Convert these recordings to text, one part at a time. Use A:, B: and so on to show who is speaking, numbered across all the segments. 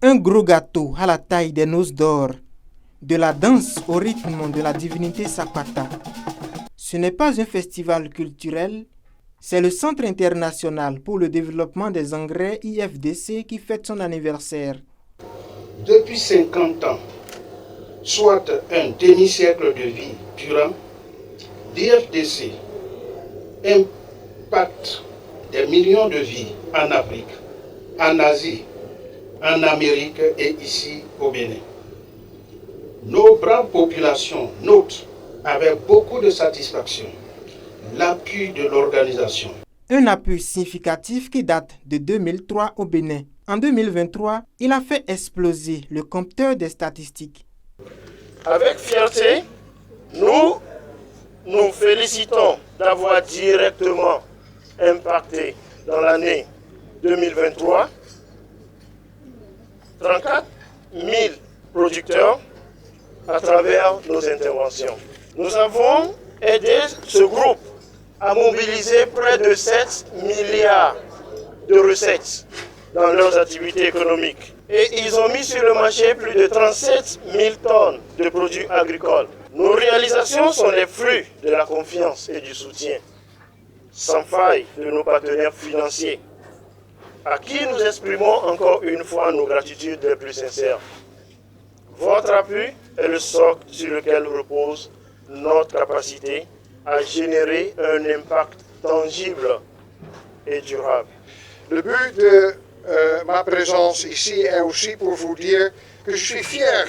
A: Un gros gâteau à la taille des noces d'or, de la danse au rythme de la divinité Sapata. Ce n'est pas un festival culturel, c'est le Centre international pour le développement des engrais IFDC qui fête son anniversaire.
B: Depuis 50 ans, soit un demi-siècle de vie durant, l'IFDC impacte des millions de vies en Afrique, en Asie, en Amérique et ici au Bénin. Nos braves populations notent avec beaucoup de satisfaction l'appui de l'organisation.
A: Un appui significatif qui date de 2003 au Bénin. En 2023, il a fait exploser le compteur des statistiques.
C: Avec fierté, nous nous félicitons d'avoir directement impacté dans l'année 2023 34 000 producteurs à travers nos interventions. Nous avons aidé ce groupe à mobiliser près de 7 milliards de recettes dans leurs activités économiques. Et ils ont mis sur le marché plus de 37 000 tonnes de produits agricoles. Nos réalisations sont les fruits de la confiance et du soutien sans faille de nos partenaires financiers, à qui nous exprimons encore une fois nos gratitudes les plus sincères. Votre appui est le socle sur lequel repose notre capacité à générer un impact tangible et durable.
D: Le but de ma présence ici est aussi pour vous dire que je suis fier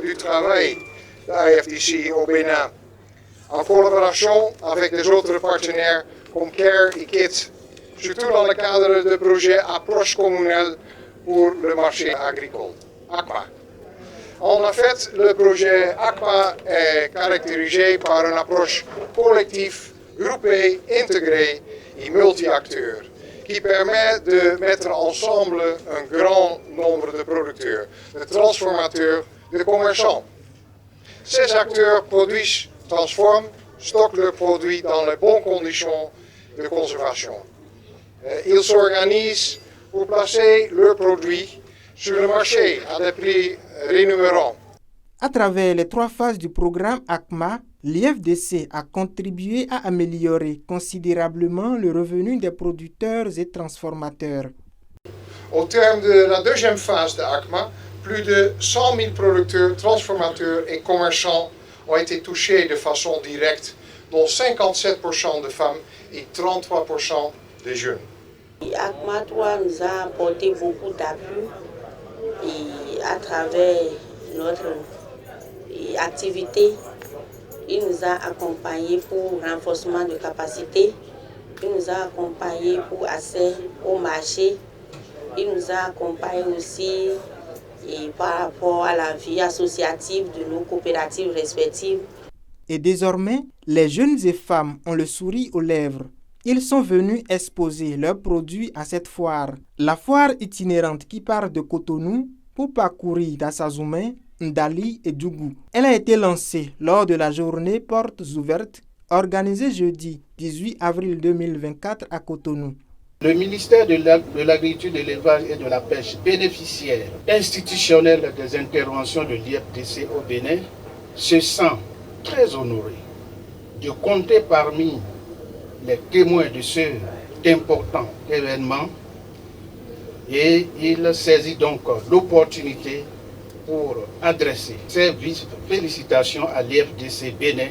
D: du travail de l'IFDC au Bénin, en collaboration avec les autres partenaires comme CARE et KIT, surtout dans le cadre du projet Approche communale pour le marché agricole, ACMA. En fait, le projet ACMA est caractérisé par une approche collective, groupée, intégrée et multi-acteurs, qui permet de mettre ensemble un grand nombre de producteurs, de transformateurs, de commerçants. Ces acteurs produisent, transforment, stockent leurs produits dans les bonnes conditions de conservation. Ils s'organisent pour placer leurs produits sur le marché à des prix rémunérants.
A: À travers les 3 phases du programme ACMA, l'IFDC a contribué à améliorer considérablement le revenu des producteurs et transformateurs.
D: Au terme de la deuxième phase de ACMA, plus de 100 000 producteurs, transformateurs et commerçants ont été touchés de façon directe, dont 57% de femmes et 33% de jeunes.
E: ACMA 3 nous a apporté beaucoup d'appui à travers notre activité. Il nous a accompagnés pour renforcement de capacité, il nous a accompagnés pour accès au marché, il nous a accompagnés aussi par rapport à la vie associative de nos coopératives respectives.
A: Et désormais, les jeunes et femmes ont le sourire aux lèvres. Ils sont venus exposer leurs produits à cette foire. La foire itinérante qui part de Cotonou pour parcourir d'Assazoumé, Ndali et Djougou. Elle a été lancée lors de la journée Portes ouvertes, organisée jeudi 18 avril 2024 à Cotonou.
B: Le ministère de l'Agriculture, de l'Élevage et de la Pêche, bénéficiaire institutionnel des interventions de l'IFDC au Bénin, se sent très honoré de compter parmi les témoins de cet important événement et il saisit donc l'opportunité pour adresser ses félicitations à l'IFDC Bénin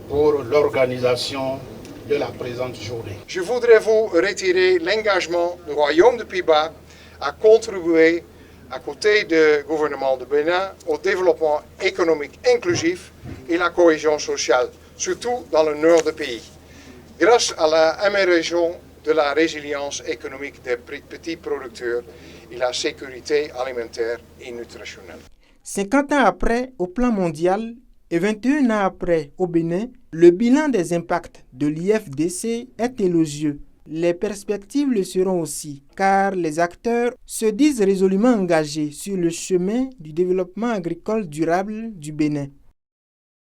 B: pour l'organisation de la présente journée.
D: Je voudrais vous retirer l'engagement du Royaume de Pays-Bas à contribuer, à côté du gouvernement de Bénin, au développement économique inclusif et la cohésion sociale, surtout dans le nord du pays, grâce à l'amélioration de la résilience économique des petits producteurs et la sécurité alimentaire et nutritionnelle.
A: 50 ans après, au plan mondial, et 21 ans après, au Bénin, le bilan des impacts de l'IFDC est élogieux. Les perspectives le seront aussi, car les acteurs se disent résolument engagés sur le chemin du développement agricole durable du Bénin.